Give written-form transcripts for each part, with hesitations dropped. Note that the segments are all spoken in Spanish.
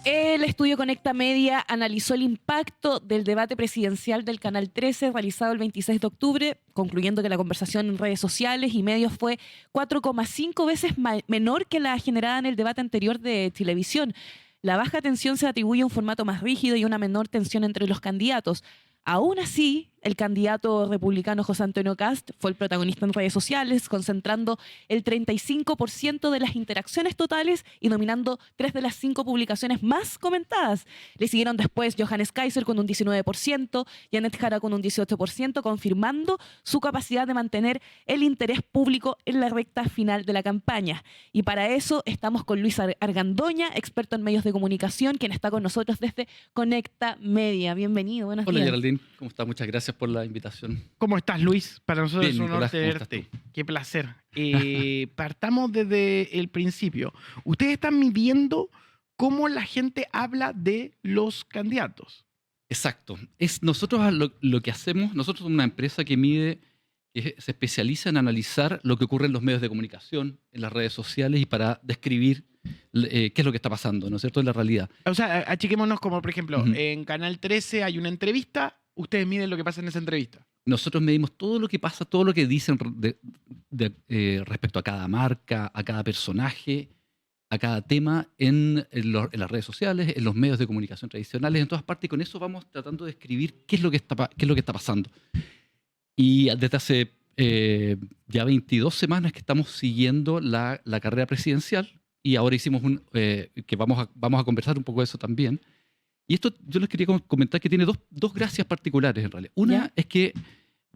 El estudio Conecta Media analizó el impacto del debate presidencial del Canal 13 realizado el 26 de octubre, concluyendo que la conversación en redes sociales y medios fue 4,5 veces menor que la generada en el debate anterior de televisión. La baja tensión se atribuye a un formato más rígido y una menor tensión entre los candidatos. Aún así, el candidato republicano José Antonio Kast fue el protagonista en redes sociales, concentrando el 35% de las interacciones totales y dominando 3 de las 5 publicaciones más comentadas. Le siguieron después Johannes Kaiser con un 19%, Janet Jara con un 18%, confirmando su capacidad de mantener el interés público en la recta final de la campaña. Y para eso estamos con Luis Argandoña, experto en medios de comunicación, quien está con nosotros desde Conecta Media. Bienvenido, buenos Hola días. Geraldine, ¿cómo estás? Muchas gracias por la invitación. ¿Cómo estás, Luis? Para nosotros Bien, es un honor Nicolás, ¿cómo estás tenerte. tú? Qué placer. Partamos desde el principio. Ustedes están midiendo cómo la gente habla de los candidatos. Exacto. Nosotros lo que hacemos, nosotros somos una empresa que mide, que se especializa en analizar lo que ocurre en los medios de comunicación, en las redes sociales y para describir qué es lo que está pasando, ¿no es cierto?, en la realidad. O sea, achiquémonos como, por ejemplo, Ujú. en Canal 13 hay una entrevista, ustedes miden lo que pasa en esa entrevista. Nosotros medimos todo lo que pasa, todo lo que dicen respecto a cada marca, a cada personaje, a cada tema en las redes sociales, en los medios de comunicación tradicionales, en todas partes, y con eso vamos tratando de describir qué es lo que está pasando. Y desde hace ya 22 semanas que estamos siguiendo la carrera presidencial, y ahora hicimos que vamos a conversar un poco de eso también. Y esto yo les quería comentar que tiene dos gracias particulares en realidad. Una ¿Ya? es que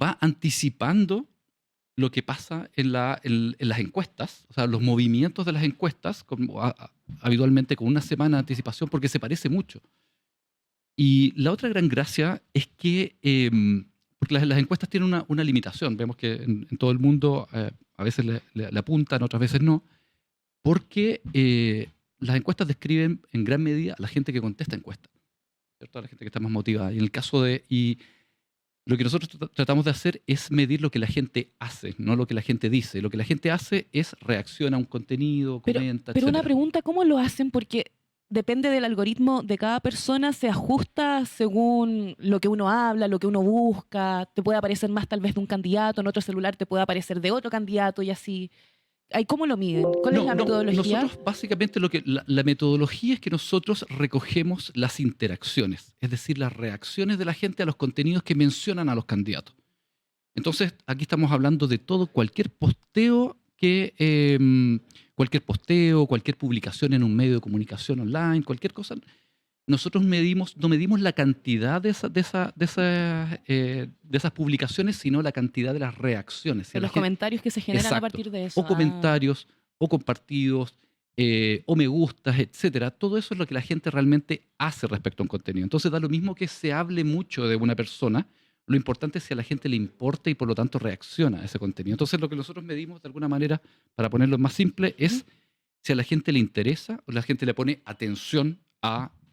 va anticipando lo que pasa en las encuestas, o sea, los movimientos de las encuestas, habitualmente con una semana de anticipación, porque se parece mucho. Y la otra gran gracia es que, porque las encuestas tienen una limitación, vemos que en todo el mundo a veces le apuntan, otras veces no, porque las encuestas describen en gran medida a la gente que contesta encuestas, ¿cierto? A la gente que está más motivada. Y en el caso y lo que nosotros tratamos de hacer es medir lo que la gente hace, no lo que la gente dice. Lo que la gente hace es reacciona a un contenido, comenta, Pero una etcétera. pregunta, ¿cómo lo hacen? Porque depende del algoritmo de cada persona, se ajusta según lo que uno habla, lo que uno busca. Te puede aparecer más tal vez de un candidato, en otro celular te puede aparecer de otro candidato y así. Ay, ¿cómo lo miden? ¿Cuál es la metodología? Nosotros básicamente la metodología es que nosotros recogemos las interacciones, es decir, las reacciones de la gente a los contenidos que mencionan a los candidatos. Entonces, aquí estamos hablando de todo, cualquier posteo, cualquier publicación en un medio de comunicación online, cualquier cosa. Nosotros no medimos la cantidad de esas publicaciones, sino la cantidad de las reacciones. Si De a la los gente- comentarios que se generan a Exacto. partir de eso. O comentarios, o compartidos, o me gustas, etcétera. Todo eso es lo que la gente realmente hace respecto a un contenido. Entonces da lo mismo que se hable mucho de una persona, lo importante es si a la gente le importa y por lo tanto reacciona a ese contenido. Entonces lo que nosotros medimos de alguna manera, para ponerlo más simple, es si a la gente le interesa o la gente le pone atención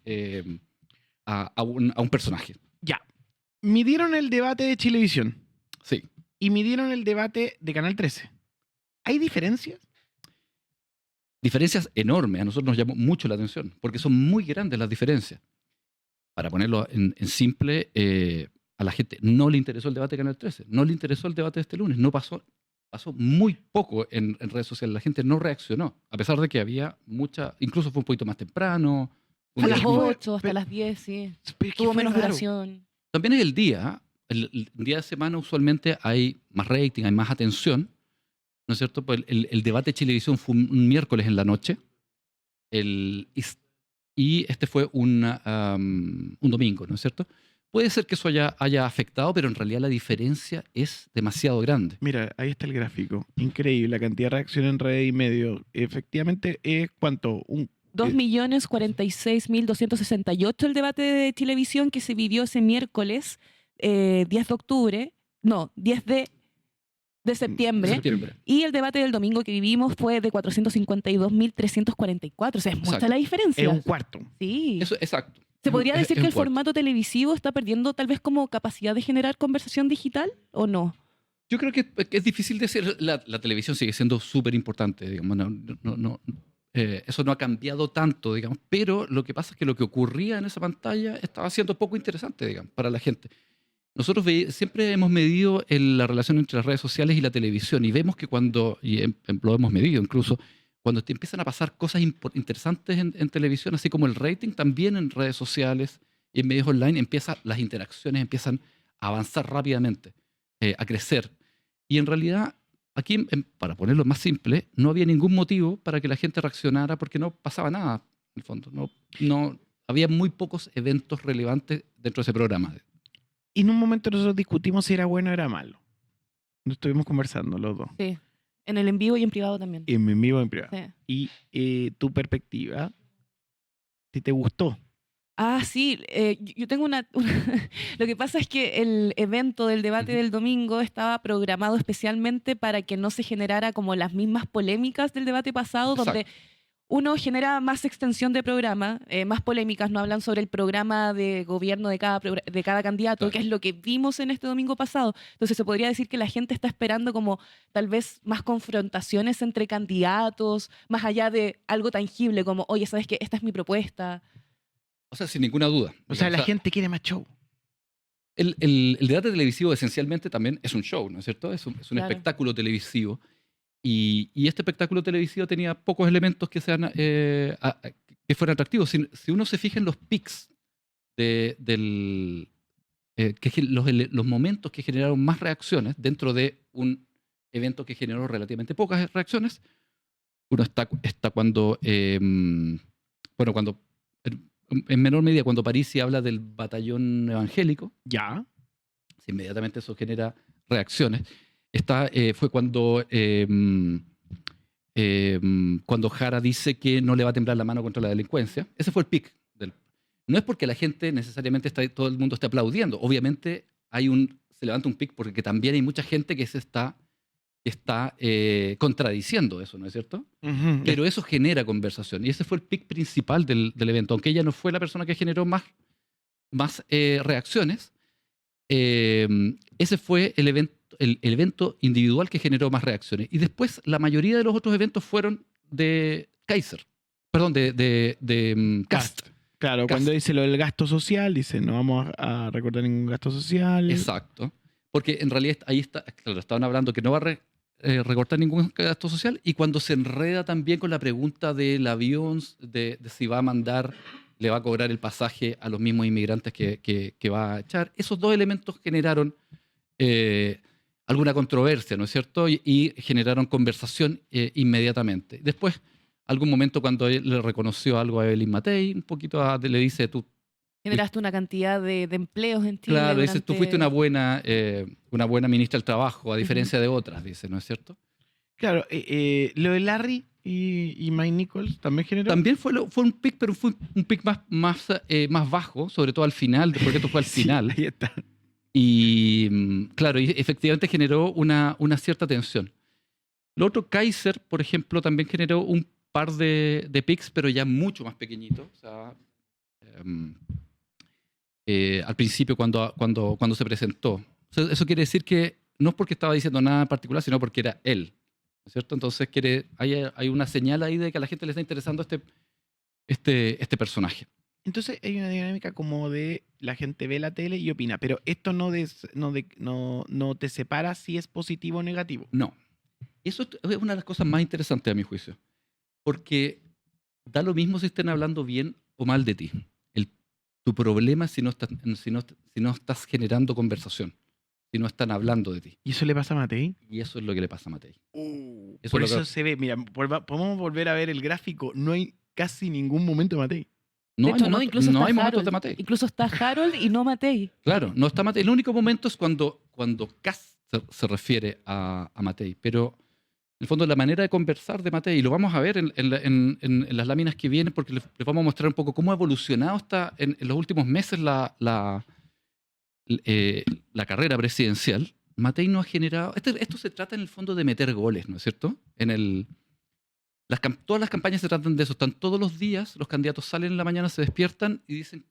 eh, a un personaje. Ya. Midieron el debate de Chilevisión Sí. y midieron el debate de Canal 13. ¿Hay diferencias? Diferencias enormes. A nosotros nos llamó mucho la atención, porque son muy grandes las diferencias. Para ponerlo en simple, a la gente no le interesó el debate de Canal 13, no le interesó el debate de este lunes, no pasó muy poco en redes sociales, la gente no reaccionó, a pesar de que había incluso fue un poquito más temprano. A las Oye, fue- 8, hasta pero- las 10, sí. Pero es que Tuvo fue menos raro. duración. También es el día, el día de semana usualmente hay más rating, hay más atención, ¿no es cierto? Pues el debate de Chilevisión fue un miércoles en la noche, y este fue un domingo, ¿no es cierto? Puede ser que eso haya afectado, pero en realidad la diferencia es demasiado grande. Mira, ahí está el gráfico. Increíble la cantidad de reacciones en redes y medio. Efectivamente, es ¿cuánto? 2.046.268 el debate de televisión que se vivió ese miércoles 10 de octubre, no, 10 de septiembre. Septiembre. Y el debate del domingo que vivimos fue de 452.344. O sea, es mucha Exacto. la diferencia. Es un cuarto. Sí. Eso, exacto. ¿Se podría decir que un el cuarto. formato televisivo está perdiendo tal vez como capacidad de generar conversación digital o no? Yo creo que es difícil decir, la televisión sigue siendo súper importante, digamos, eso no ha cambiado tanto, digamos, pero lo que pasa es que lo que ocurría en esa pantalla estaba siendo poco interesante, digamos, para la gente. Nosotros siempre hemos medido la relación entre las redes sociales y la televisión y vemos que cuando, lo hemos medido incluso, cuando te empiezan a pasar cosas interesantes en televisión, así como el rating, también en redes sociales y en medios online, las interacciones empiezan a avanzar rápidamente, a crecer. Y en realidad, aquí, para ponerlo más simple, no había ningún motivo para que la gente reaccionara porque no pasaba nada, en el fondo. No, había muy pocos eventos relevantes dentro de ese programa. Y en un momento nosotros discutimos si era bueno o era malo. Lo estuvimos conversando los dos. Sí. En el en vivo y en privado también. En vivo y en privado. Sí. Y tu perspectiva, si te gustó. Ah, sí, yo tengo Lo que pasa es que el evento del debate del domingo estaba programado especialmente para que no se generara como las mismas polémicas del debate pasado, Exacto. donde uno genera más extensión de programa, más polémicas, no hablan sobre el programa de gobierno de cada candidato, Claro. que es lo que vimos en este domingo pasado. Entonces se podría decir que la gente está esperando como tal vez más confrontaciones entre candidatos, más allá de algo tangible como, oye, ¿sabes qué? Esta es mi propuesta. O sea, sin ninguna duda. O sea, Digamos, la gente quiere más show. El debate televisivo esencialmente también es un show, ¿no es cierto? Es un Claro. espectáculo televisivo. Y este espectáculo televisivo tenía pocos elementos que fueran atractivos. Si uno se fija en los pics los momentos que generaron más reacciones dentro de un evento que generó relativamente pocas reacciones, uno está cuando, en menor medida, cuando Parisi habla del batallón evangélico, Ya. inmediatamente eso genera reacciones. Fue cuando Jara dice que no le va a temblar la mano contra la delincuencia. Ese fue el pic. No es porque la gente necesariamente todo el mundo esté aplaudiendo. Obviamente se levanta un pic porque también hay mucha gente que está contradiciendo eso, ¿no es cierto? Pero eso genera conversación. Y ese fue el pic principal del evento. Aunque ella no fue la persona que generó más reacciones, ese fue el evento individual que generó más reacciones. Y después la mayoría de los otros eventos fueron de Kaiser. Perdón, de Kast. Claro, Kast. cuando dice lo del gasto social, dice no vamos a recortar ningún gasto social. Exacto. Porque en realidad ahí estaban hablando que no va a recortar ningún gasto social, y cuando se enreda también con la pregunta del avión, de si va a mandar, le va a cobrar el pasaje a los mismos inmigrantes que va a echar, esos dos elementos generaron alguna controversia, ¿no es cierto? Y generaron conversación inmediatamente. Después, algún momento cuando él le reconoció algo a Evelyn Matei, un poquito le dice, tú Generaste una cantidad de empleos en Chile. claro, dices, tú fuiste una buena ministra del Trabajo, a diferencia Ujú. de otras, dice, ¿no es cierto? Claro, lo de Larry y Mike Nichols también generó. También fue un pic, pero fue un pic más bajo, sobre todo al final, porque esto fue al Sí, final. ahí está. Y claro, y efectivamente generó una cierta tensión. Lo otro, Kaiser, por ejemplo, también generó un par de pics, pero ya mucho más pequeñitos. O sea, al principio cuando se presentó. O sea, eso quiere decir que no es porque estaba diciendo nada en particular, sino porque era él, ¿no es cierto? Entonces hay una señal ahí de que a la gente le está interesando este personaje. Entonces hay una dinámica como de la gente ve la tele y opina, pero esto no te separa si es positivo o negativo. No. Eso es una de las cosas más interesantes a mi juicio. Porque da lo mismo si estén hablando bien o mal de ti. Tu problema es si no estás generando conversación, si no están hablando de ti. ¿Y eso le pasa a Matei? Y eso es lo que le pasa a Matei. Eso Por es lo eso que- se ve, mira, podemos volver a ver el gráfico, no hay casi ningún momento de Matei. No De hay hecho, no, momentos- incluso no está hay momentos Harold. de Matei. Incluso está Harold y no Matei. Claro, no está Matei. El único momento es cuando Kast se refiere a Matei. Pero en el fondo la manera de conversar de Matei, y lo vamos a ver en las láminas que vienen, porque les vamos a mostrar un poco cómo ha evolucionado en los últimos meses la carrera presidencial. Matei no ha generado... Esto se trata en el fondo de meter goles, ¿no es cierto? Todas las campañas se tratan de eso. Están todos los días, los candidatos salen en la mañana, se despiertan y dicen,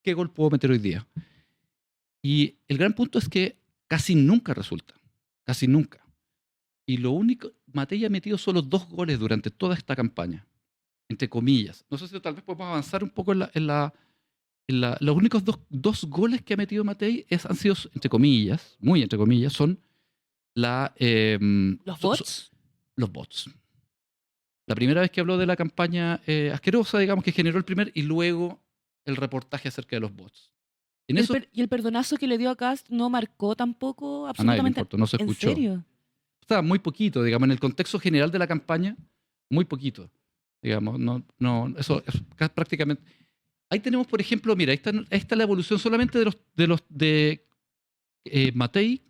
¿qué gol puedo meter hoy día? Y el gran punto es que casi nunca resulta. Casi nunca. Y lo único, Matei ha metido solo 2 goles durante toda esta campaña. entre comillas. No sé si tal vez podemos avanzar un poco los únicos dos goles que ha metido Matei han sido, entre comillas, muy entre comillas, son ¿Los bots? los bots. La primera vez que habló de la campaña asquerosa, digamos, que generó el primer, y luego el reportaje acerca de los bots. En eso ¿Y el perdonazo que le dio a Cast no marcó tampoco a nadie le absolutamente? importó, no se ¿En escuchó. serio? O sea, muy poquito, digamos, en el contexto general de la campaña, muy poquito. Digamos, eso es prácticamente. Ahí tenemos, por ejemplo, mira, ahí está la evolución solamente de Matei,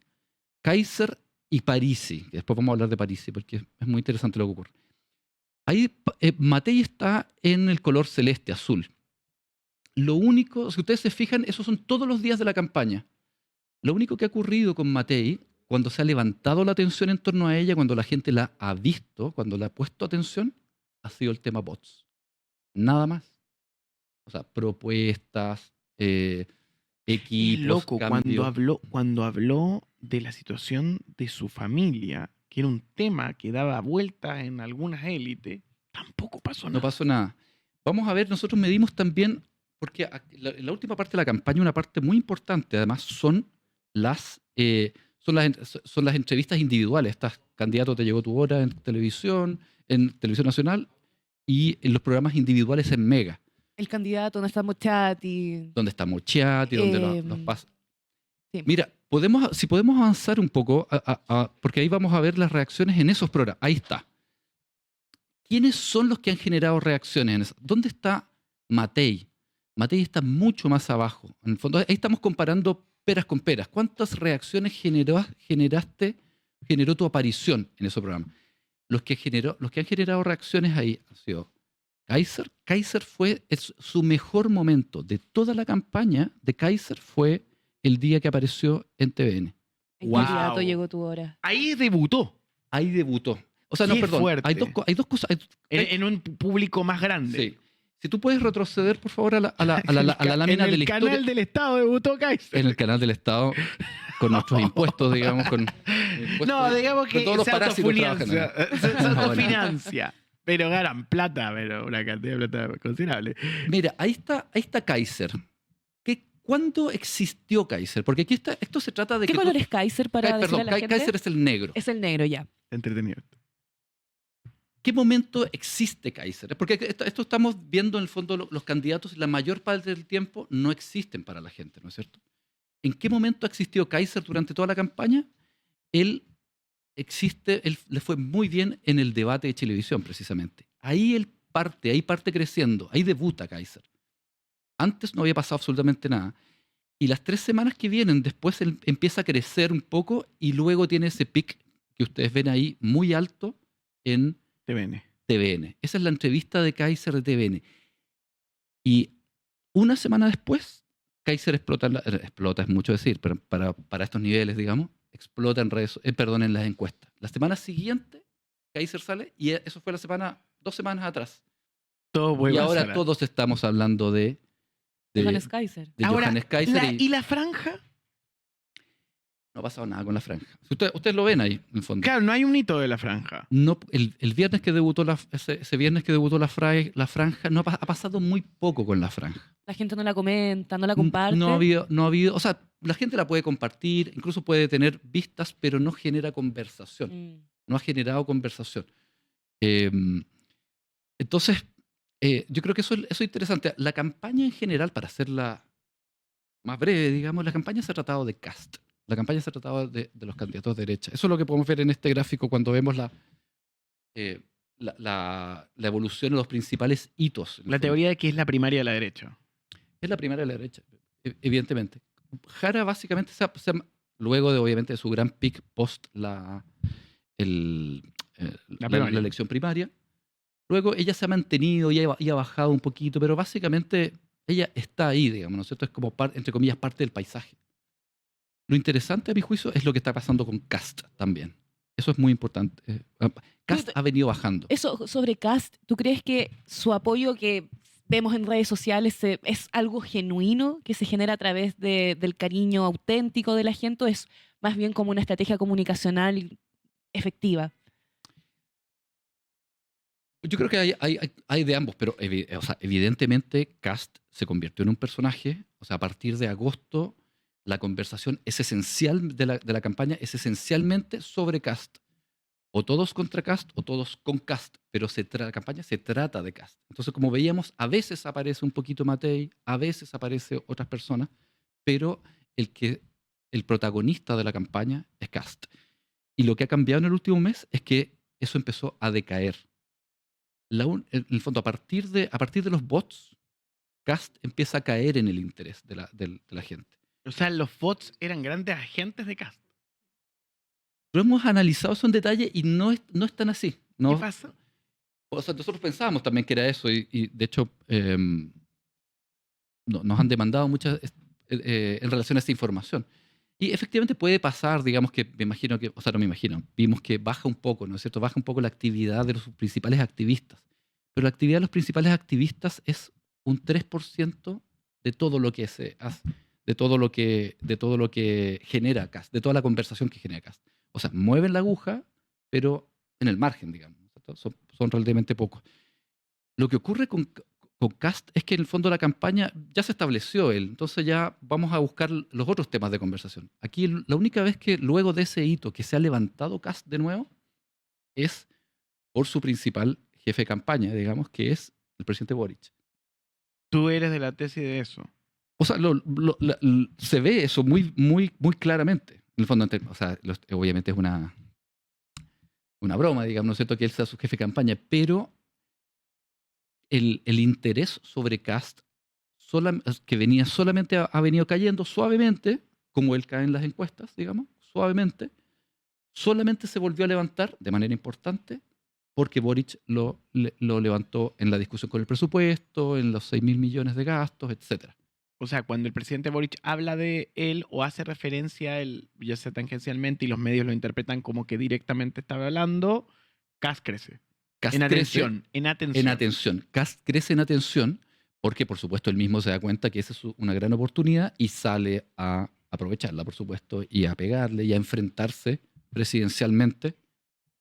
Kaiser y Parisi. Que después vamos a hablar de Parisi, porque es muy interesante lo que ocurre. Ahí Matei está en el color celeste, azul. Lo único, si ustedes se fijan, esos son todos los días de la campaña. Lo único que ha ocurrido con Matei, cuando se ha levantado la atención en torno a ella, cuando la gente la ha visto, cuando la ha puesto atención, ha sido el tema bots. Nada más. O sea, propuestas, Es equipos, loco, cambios. cuando habló de la situación de su familia, que era un tema que daba vueltas en algunas élites, tampoco pasó No nada. pasó nada. Vamos a ver, nosotros medimos también, porque en la última parte de la campaña, una parte muy importante, además, son las entrevistas individuales. Estás candidato, te llegó tu hora en Televisión Nacional, y en los programas individuales en Mega, El candidato, donde está Mochati. donde está Mochiati, donde los Em, pasa. sí. Mira, si podemos avanzar un poco, porque ahí vamos a ver las reacciones en esos programas. Ahí está. ¿Quiénes son los que han generado reacciones en eso? ¿Dónde está Matei? Matei está mucho más abajo. En el fondo, ahí estamos comparando peras con peras. ¿Cuántas reacciones generó tu aparición en ese programa? Los que han generado reacciones ahí han sido Kaiser. Kaiser su mejor momento de toda la campaña de Kaiser fue el día que apareció en TVN. El Wow. candidato llegó tu hora. Ahí debutó Ahí debutó. O sea, no, Qué perdón. fuerte. Hay dos cosas. en un público más grande. Sí. Si tú puedes retroceder, por favor, a la lámina de la en el historia. canal del Estado debutó Kaiser. En el canal del Estado, con nuestros impuestos, digamos. No, digamos que todos los parásitos trabajan ahí. se Bueno. autofinancia. Pero ganan plata, pero una cantidad de plata considerable. Mira, ahí está Kaiser. ¿Cuándo existió Kaiser? Porque aquí esto se trata de ¿Qué que color es Kaiser para decirle perdón, a la gente? Kaiser es el negro. Es el negro, ya. Entretenido. ¿Qué momento existe Kaiser? Porque esto estamos viendo en el fondo los candidatos, la mayor parte del tiempo no existen para la gente, ¿no es cierto? ¿En qué momento existió Kaiser durante toda la campaña? Él le fue muy bien en el debate de Chilevisión, precisamente. Ahí parte creciendo, ahí debuta Kaiser. Antes no había pasado absolutamente nada. Y las 3 semanas que vienen, después él empieza a crecer un poco y luego tiene ese pic que ustedes ven ahí muy alto en TVN. TVN. Esa es la entrevista de Kaiser de TVN. Y una semana después, Kaiser explota es mucho decir, pero para estos niveles, digamos, explota en las encuestas. La semana siguiente, Kaiser sale y eso fue 2 semanas atrás. Todo Y vuelve a ahora sonar. todos estamos hablando de Johannes Kaiser. de Ahora, Johannes Kaiser ¿y la franja? no ha pasado nada con la franja. Ustedes lo ven ahí, en el fondo. Claro, no hay un hito de la franja. No, el viernes que debutó ese viernes que debutó la franja, ha pasado muy poco con la franja. La gente no la comenta, no la comparte. No ha habido, o sea, la gente la puede compartir, incluso puede tener vistas, pero no genera conversación. No ha generado conversación. Entonces, yo creo que eso es interesante. La campaña en general, para hacerla más breve, digamos, la campaña se ha tratado de cast. La campaña se ha tratado de los candidatos de derecha. Eso es lo que podemos ver en este gráfico cuando vemos la evolución de los principales hitos. La teoría de que es la primaria de la derecha. Es la primaria de la derecha, evidentemente. Jara básicamente, luego de obviamente de su gran pick post la elección primaria, luego ella se ha mantenido y ha bajado un poquito, pero básicamente ella está ahí, digamos, ¿no es cierto? Es como, entre comillas, parte del paisaje. Lo interesante, a mi juicio, es lo que está pasando con Kast también. Eso es muy importante. Kast ha venido bajando. Eso sobre Kast, ¿tú crees que su apoyo que vemos en redes sociales es algo genuino que se genera a través del cariño auténtico de la gente o es más bien como una estrategia comunicacional efectiva? Yo creo que hay de ambos, pero o sea, evidentemente Cast se convirtió en un personaje. O sea, a partir de agosto, la conversación es esencial de la campaña, es esencialmente sobre Cast. O todos contra Cast o todos con Cast, pero la campaña se trata de Cast. Entonces, como veíamos, a veces aparece un poquito Matei, a veces aparece otras personas, pero el protagonista de la campaña es Cast. Y lo que ha cambiado en el último mes es que eso empezó a decaer. En el fondo, a partir de los bots, Cast empieza a caer en el interés de la gente. O sea, los bots eran grandes agentes de Cast. Lo hemos analizado eso en detalle y no es tan así. ¿Qué pasa? O sea, nosotros pensábamos también que era eso y de hecho nos han demandado muchas en relación a esta información. Y efectivamente puede pasar, digamos que me imagino que, o sea, no me imagino, vimos que baja un poco, ¿no es cierto? Baja un poco la actividad de los principales activistas. Pero la actividad de los principales activistas es un 3% de todo lo que se hace, de todo lo que genera Cast, de toda la conversación que genera Cast. O sea, mueven la aguja, pero en el margen, digamos. Son relativamente pocos. Lo que ocurre con Cast es que en el fondo la campaña ya se estableció él, entonces ya vamos a buscar los otros temas de conversación. Aquí la única vez que luego de ese hito que se ha levantado Cast de nuevo es por su principal jefe de campaña, digamos, que es el presidente Boric. Tú eres de la tesis de eso. O sea, se ve eso muy, muy, muy claramente. En el fondo, o sea, obviamente es una broma, digamos, ¿no es cierto?, que él sea su jefe de campaña, pero el interés sobre Cast, que venía solamente, ha venido cayendo suavemente, como él cae en las encuestas, digamos, suavemente, solamente se volvió a levantar de manera importante porque Boric lo levantó en la discusión con el presupuesto, en los 6.000 millones de gastos, etcétera. O sea, cuando el presidente Boric habla de él o hace referencia a él, ya sea tangencialmente, y los medios lo interpretan como que directamente está hablando, Cast crece. Cast En crece atención, en atención. en atención. Cast crece en atención porque, por supuesto, él mismo se da cuenta que esa es una gran oportunidad y sale a aprovecharla, por supuesto, y a pegarle y a enfrentarse presidencialmente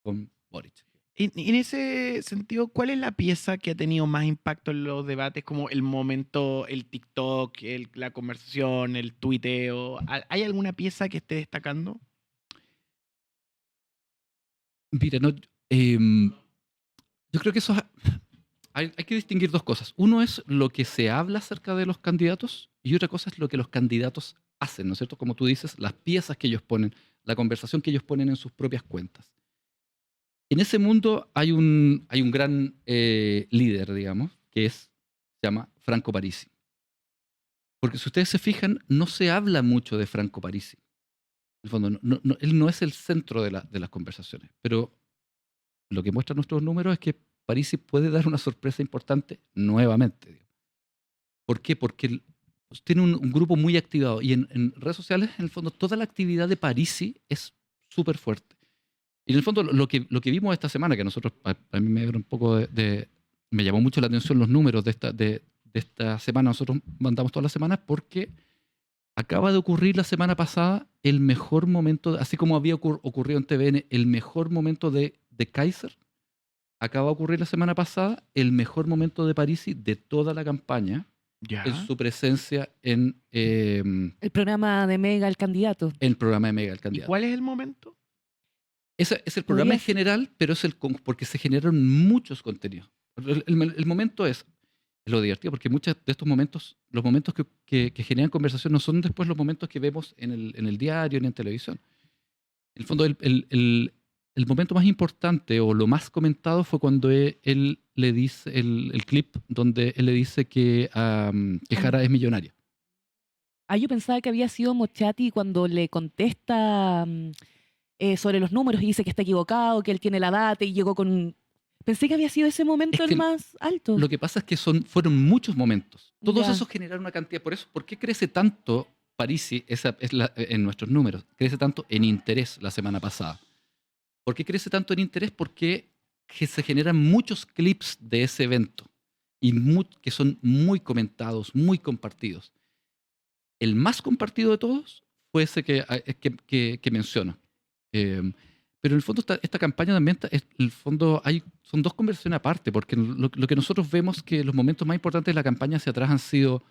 con Boric. En ese sentido, ¿cuál es la pieza que ha tenido más impacto en los debates? Como el momento, el TikTok, la conversación, el tuiteo. ¿Hay alguna pieza que esté destacando? Mira, no, yo creo que eso hay que distinguir dos cosas. Uno es lo que se habla acerca de los candidatos y otra cosa es lo que los candidatos hacen, ¿no es cierto? Como tú dices, las piezas que ellos ponen, la conversación que ellos ponen en sus propias cuentas. En ese mundo hay un gran líder, digamos, se llama Franco Parisi. Porque si ustedes se fijan, no se habla mucho de Franco Parisi. En el fondo, él no es el centro de las conversaciones, pero lo que muestran nuestros números es que Parisi puede dar una sorpresa importante nuevamente. ¿Por qué? Porque tiene un grupo muy activado y en redes sociales, en el fondo, toda la actividad de Parisi es súper fuerte. Y en el fondo, lo que vimos esta semana, que a nosotros, a mí me dio un poco me llamó mucho la atención los números de esta semana. Nosotros mandamos todas las semanas porque acaba de ocurrir la semana pasada el mejor momento, así como había ocurrido en TVN, el mejor momento de Kaiser. Acaba de ocurrir la semana pasada el mejor momento de Parisi de toda la campaña Ya. en su presencia en El programa de Mega, el candidato. el programa de Mega, el ¿Y candidato. cuál es el momento? Ese es el programa en general, pero es porque se generaron muchos contenidos. El momento es lo divertido, porque muchos de estos momentos, los momentos que generan conversación no son después los momentos que vemos en el diario ni en televisión. En el fondo, el momento más importante o lo más comentado fue cuando él le dice, el clip donde él le dice que Jara es millonaria. Ah, yo pensaba que había sido Mochati cuando le contesta sobre los números y dice que está equivocado, que él tiene la data y llegó con... Pensé que había sido ese momento Es que el más alto. Lo que pasa es que fueron muchos momentos. Todos Ya. esos generaron una cantidad. Por eso, ¿por qué crece tanto Parisi en nuestros números? Crece tanto en interés la semana pasada. ¿Por qué crece tanto en interés? Porque se generan muchos clips de ese evento y que son muy comentados, muy compartidos. El más compartido de todos fue ese que menciono. Pero en el fondo esta campaña también, el fondo son dos conversaciones aparte, porque lo que nosotros vemos que los momentos más importantes de la campaña hacia atrás han sido,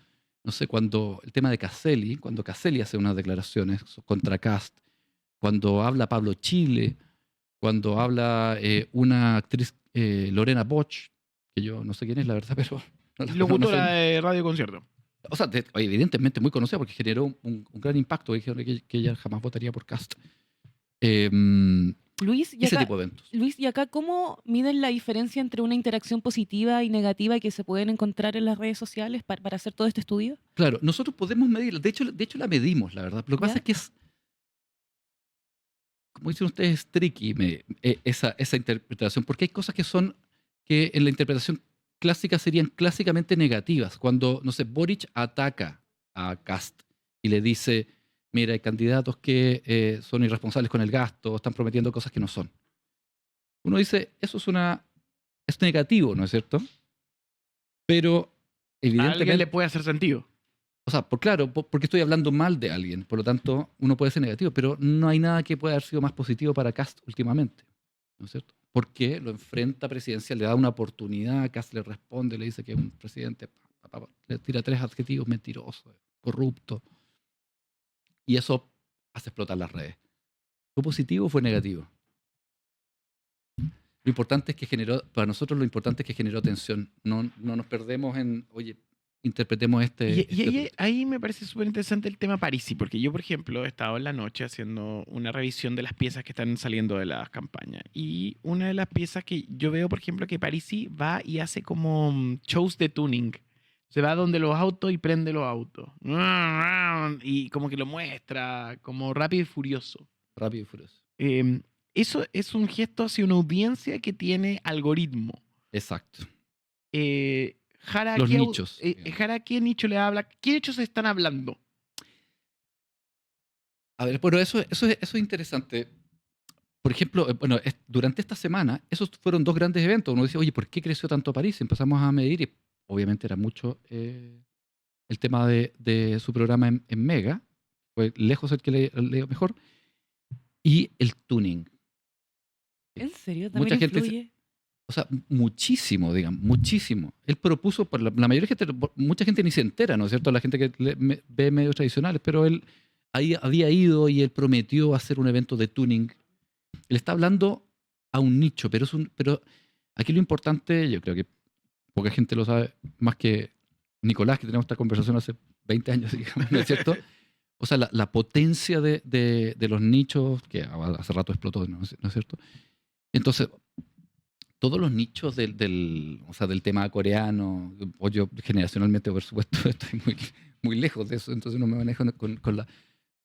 no sé, cuando el tema de Caselli, cuando Caselli hace unas declaraciones contra Kast, cuando habla Pablo Chile, cuando habla una actriz, Lorena Boch, que yo no sé quién es la verdad, pero Locutora de radio concierto. o sea, evidentemente muy conocida porque generó un gran impacto, dijeron que ella jamás votaría por Kast. Luis, Ese tipo de eventos. Luis, ¿y acá cómo miden la diferencia entre una interacción positiva y negativa que se pueden encontrar en las redes sociales para hacer todo este estudio? Claro, nosotros podemos medirla. De hecho la medimos, la verdad. Lo que pasa ¿Ya? es que es, como dicen ustedes, es tricky esa interpretación, porque hay cosas que en la interpretación clásica serían clásicamente negativas. Cuando, no sé, Boric ataca a Kast y le dice, mira, hay candidatos que son irresponsables con el gasto, están prometiendo cosas que no son. Uno dice, eso es negativo, ¿no es cierto? Pero A alguien evidentemente... le puede hacer sentido. O sea, claro, porque estoy hablando mal de alguien, por lo tanto, uno puede ser negativo, pero no hay nada que pueda haber sido más positivo para Kast últimamente, ¿no es cierto? Porque lo enfrenta presidencial, le da una oportunidad, Kast le responde, le dice que es un presidente, le tira 3 adjetivos: mentiroso, corrupto, y eso hace explotar las redes. ¿Fue positivo o fue negativo? Lo importante es que para nosotros lo importante es que generó tensión. No nos perdemos en, oye, interpretemos Ahí me parece súper interesante el tema Parisi, porque yo, por ejemplo, he estado en la noche haciendo una revisión de las piezas que están saliendo de las campañas. Y una de las piezas que yo veo, por ejemplo, que Parisi va y hace como shows de tuning. Se va donde los autos y prende los autos. Y como que lo muestra, como rápido y furioso. Rápido y Furioso. Eso es un gesto hacia una audiencia que tiene algoritmo. Exacto. Jara, Los nichos. Jara, ¿qué nicho le habla? ¿Qué nichos están hablando? A ver, bueno, eso es interesante. Por ejemplo, bueno, durante esta semana, esos fueron 2 grandes eventos. Uno dice, oye, ¿por qué creció tanto París? Empezamos a medir y obviamente era mucho el tema de su programa en Mega. Fue lejos el que le dio mejor. Y el tuning. ¿En serio? Mucha ¿También gente influye? O sea, muchísimo, digamos, muchísimo. Él propuso, la mayoría de gente, mucha gente ni se entera, ¿no es cierto? La gente que ve medios tradicionales, pero él ahí había ido y él prometió hacer un evento de tuning. Él está hablando a un nicho, pero aquí lo importante, yo creo que poca gente lo sabe, más que Nicolás, que tenemos esta conversación hace 20 años, digamos, ¿no es cierto? O sea, la potencia de los nichos, que hace rato explotó, ¿no es cierto? Entonces, todos los nichos o sea, del tema coreano, o yo generacionalmente, por supuesto, estoy muy lejos de eso, entonces no me manejo con la...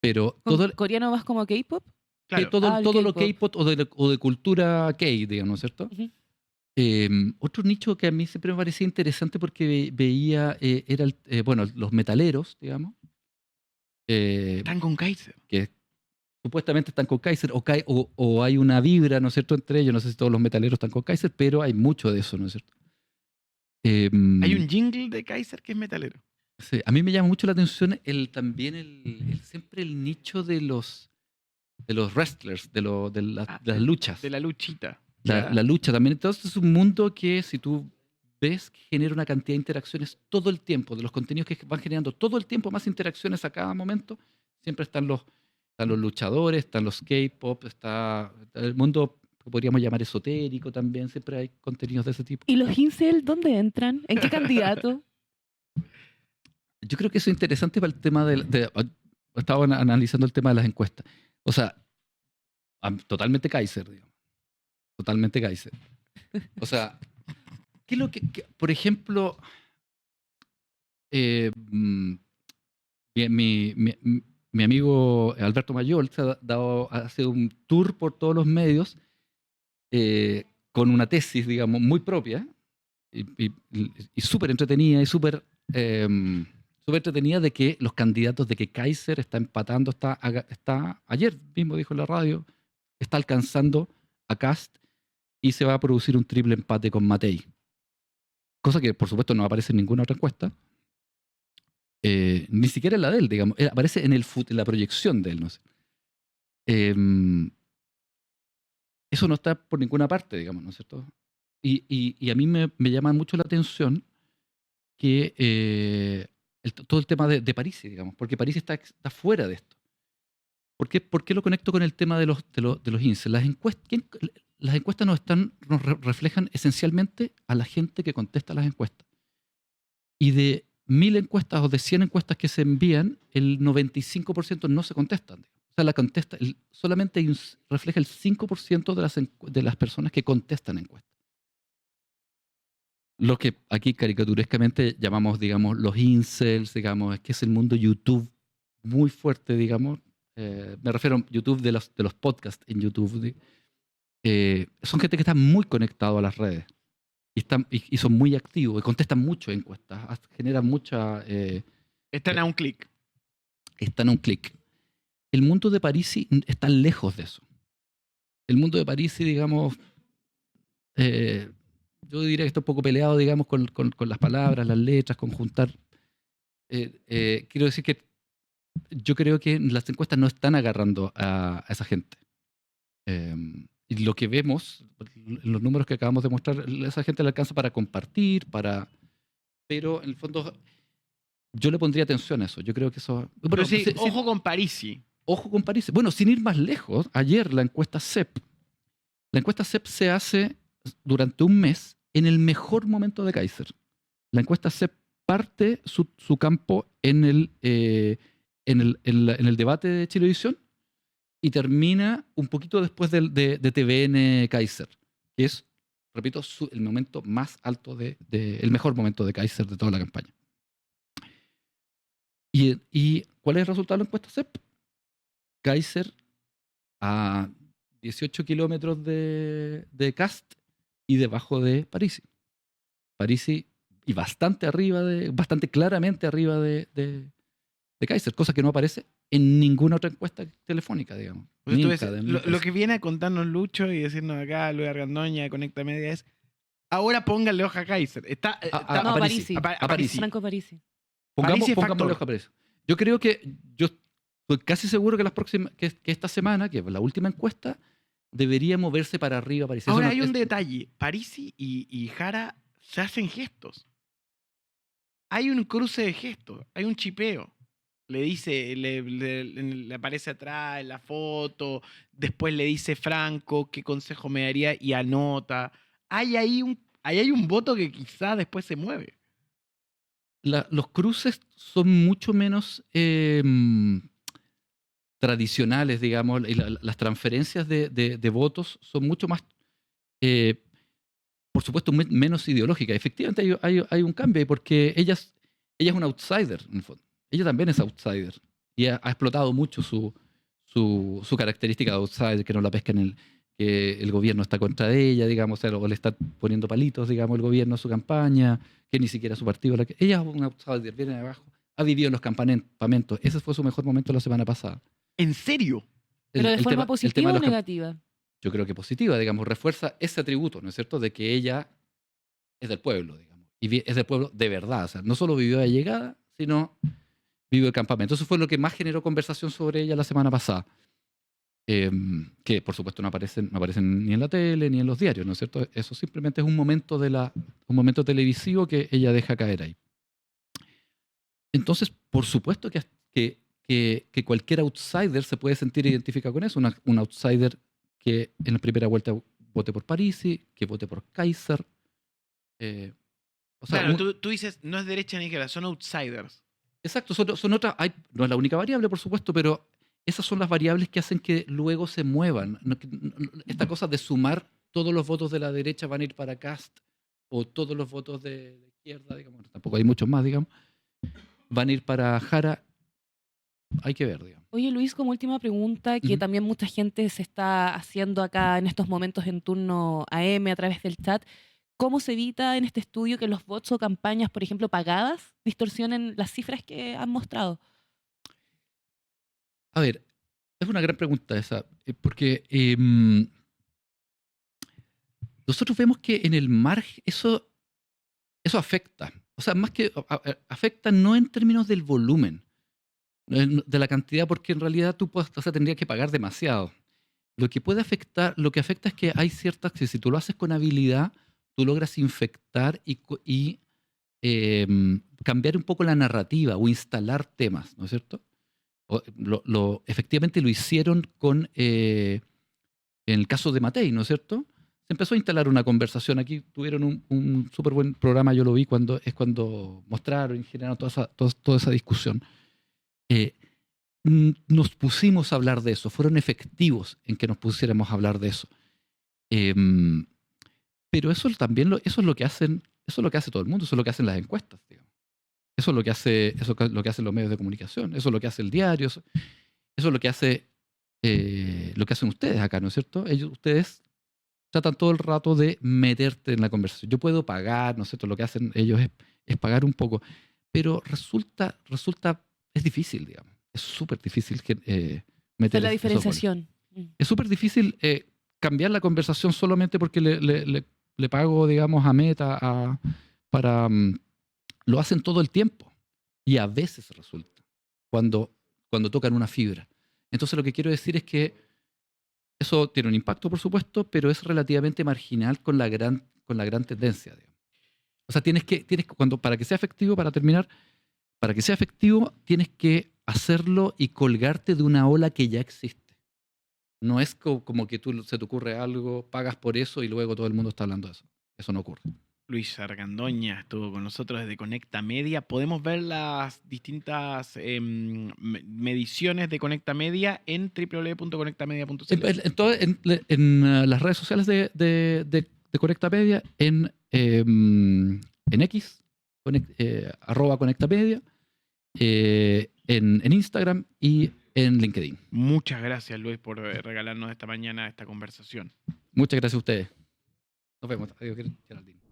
Pero todo, ¿Coreano más como K-pop? Claro. todo lo K-pop. K-pop o de cultura K, digamos, ¿no es cierto? Ujú. Otro nicho que a mí siempre me parecía interesante porque veía, era, bueno, los metaleros, digamos, Están con Kaiser. que supuestamente están con Kaiser, o hay una vibra, ¿no es cierto?, entre ellos. No sé si todos los metaleros están con Kaiser, pero hay mucho de eso, ¿no es cierto? Hay un jingle de Kaiser que es metalero. Sí, a mí me llama mucho la atención también siempre el nicho de los wrestlers, de las luchas. De la luchita. La lucha también. Entonces es un mundo que, si tú ves, que genera una cantidad de interacciones todo el tiempo, de los contenidos que van generando todo el tiempo más interacciones a cada momento. Siempre están los luchadores, están los K-pop, está el mundo que podríamos llamar esotérico también. Siempre hay contenidos de ese tipo. ¿Y los incel dónde entran? ¿En qué candidato? Yo creo que eso es interesante para el tema estaba analizando el tema de las encuestas. O sea, totalmente Kaiser, digamos. Totalmente Kaiser. O sea, ¿qué es lo por ejemplo, mi amigo Alberto Mayol se hace un tour por todos los medios con una tesis, digamos, muy propia y súper entretenida y súper entretenida de que los candidatos, de que Kaiser está empatando, ayer mismo dijo en la radio, está alcanzando a Kast y se va a producir un triple empate con Matei. Cosa que, por supuesto, no aparece en ninguna otra encuesta. Ni siquiera en la de él, digamos. Aparece en la proyección de él, no sé. eso no está por ninguna parte, digamos, ¿no es cierto? Y a mí me llama mucho la atención que todo el tema de París, digamos, porque París está fuera de esto. ¿Por qué lo conecto con el tema de los índices? Las encuestas nos reflejan esencialmente a la gente que contesta las encuestas. Y de 1000 encuestas o de 100 encuestas que se envían, el 95% no se contestan. O sea, solamente refleja el 5% de las personas que contestan encuestas. Lo que aquí caricaturescamente llamamos, digamos, los incels, digamos, es que es el mundo YouTube muy fuerte, digamos. Me refiero a YouTube de los podcasts en YouTube. Son gente que está muy conectado a las redes y son muy activos y contestan mucho encuestas, generan mucha... Están a un clic. están a un clic. El mundo de Parisi está lejos de eso. El mundo de Parisi, digamos, yo diría que está un poco peleado, digamos, con las palabras, las letras, con juntar. Quiero decir que yo creo que las encuestas no están agarrando a esa gente. Y lo que vemos, los números que acabamos de mostrar, esa gente le alcanza para compartir, pero en el fondo yo le pondría atención a eso. Yo creo que eso... Pero sí, ojo con Parisi. Ojo con París. Bueno, sin ir más lejos, ayer la encuesta CEP se hace durante un mes en el mejor momento de Kaiser. La encuesta CEP parte su campo en el debate de Chilevisión y termina un poquito después de TVN Kaiser, que es, repito, el momento más alto, el mejor momento de Kaiser de toda la campaña. ¿Y cuál es el resultado de la encuesta CEP? Kaiser a 18 kilómetros de Cast y debajo de Parisi. Parisi y bastante claramente arriba de Kaiser, cosa que no aparece en ninguna otra encuesta telefónica, digamos. Lo que viene a contarnos Lucho y decirnos acá, Luis Argandoña, de Conecta Media, es ahora pónganle hoja a Kaiser. No, Parisi. A Parisi. Franco Parisi. Pongámosle hoja a Parisi. Yo creo que estoy casi seguro que esta semana, que es la última encuesta, debería moverse para arriba. Parisi. Ahora hay un detalle. Parisi y Jara se hacen gestos. Hay un cruce de gestos. Hay un chipeo. Le dice, le aparece atrás en la foto. Después le dice Franco qué consejo me daría y anota. Hay un voto que quizá después se mueve. Los cruces son mucho menos tradicionales, digamos, y las transferencias de votos son mucho más, por supuesto, menos ideológicas. Efectivamente hay un cambio, porque ella es una outsider, en el fondo. Ella también es outsider y ha explotado mucho su característica de outsider, que no la pescan que el gobierno está contra ella, digamos, o le está poniendo palitos, digamos, el gobierno a su campaña, que ni siquiera su partido. Ella es una outsider, viene de abajo, ha vivido en los campamentos. Ese fue su mejor momento la semana pasada. ¿En serio? ¿Pero de forma positiva o negativa? Yo creo que positiva, digamos, refuerza ese atributo, ¿no es cierto?, de que ella es del pueblo, digamos, y es del pueblo de verdad. O sea, no solo vivió de llegada, sino vivió el campamento. Eso fue lo que más generó conversación sobre ella la semana pasada. Que por supuesto no aparecen ni en la tele ni en los diarios, ¿no es cierto? Eso simplemente es un momento televisivo que ella deja caer ahí. Entonces, por supuesto que cualquier outsider se puede sentir identificado con eso. Un outsider que en la primera vuelta vote por Parisi, que vote por Kaiser. Claro, tú dices, no es derecha ni izquierda, son outsiders. Exacto, son otras. No es la única variable, por supuesto, pero esas son las variables que hacen que luego se muevan. Esta cosa de sumar todos los votos de la derecha van a ir para Cast, o todos los votos de la izquierda, digamos, tampoco hay muchos más, digamos, van a ir para Jara. Hay que ver, digamos. Oye, Luis, como última pregunta, que también mucha gente se está haciendo acá en estos momentos en turno AM a través del chat. ¿Cómo se evita en este estudio que los bots o campañas, por ejemplo, pagadas, distorsionen las cifras que han mostrado? A ver, es una gran pregunta esa, porque nosotros vemos que en el margen eso afecta. O sea, más que afecta no en términos del volumen, de la cantidad, porque en realidad tendrías que pagar demasiado. Lo que puede afectar, lo que afecta es que hay ciertas que si tú lo haces con habilidad, tú logras infectar y cambiar un poco la narrativa o instalar temas, ¿no es cierto? Efectivamente lo hicieron en el caso de Matei, ¿no es cierto? Se empezó a instalar una conversación. Aquí tuvieron un súper buen programa, yo lo vi cuando mostraron y generaron toda esa discusión. Nos pusimos a hablar de eso, fueron efectivos en que nos pusiéramos a hablar de eso. Pero eso también eso es lo que hacen, eso es lo que hace todo el mundo, eso es lo que hacen las encuestas, digamos. Eso es lo que hacen los medios de comunicación, eso es lo que hace el diario, eso es lo que hacen ustedes acá, ¿no es cierto? Ustedes tratan todo el rato de meterte en la conversación. Yo puedo pagar, ¿no es cierto? Lo que hacen ellos es pagar un poco, pero es difícil, digamos. Es súper difícil meter la esos diferenciación. es súper difícil cambiar la conversación solamente porque le pago, digamos, a Meta lo hacen todo el tiempo. Y a veces resulta cuando tocan una fibra. Entonces lo que quiero decir es que eso tiene un impacto, por supuesto, pero es relativamente marginal con la gran tendencia, digamos. O sea, para que sea efectivo, para terminar, para que sea efectivo, tienes que hacerlo y colgarte de una ola que ya existe. No es como que se te ocurre algo, pagas por eso y luego todo el mundo está hablando de eso. Eso no ocurre. Luis Argandoña estuvo con nosotros desde Conecta Media. Podemos ver las distintas mediciones de Conecta Media en www.conectamedia.cl. En las redes sociales de Conecta Media, en X, @Conecta Media, en Instagram y en LinkedIn. Muchas gracias, Luis, por regalarnos esta mañana esta conversación. Muchas gracias a ustedes. Nos vemos. Adiós, Geraldine.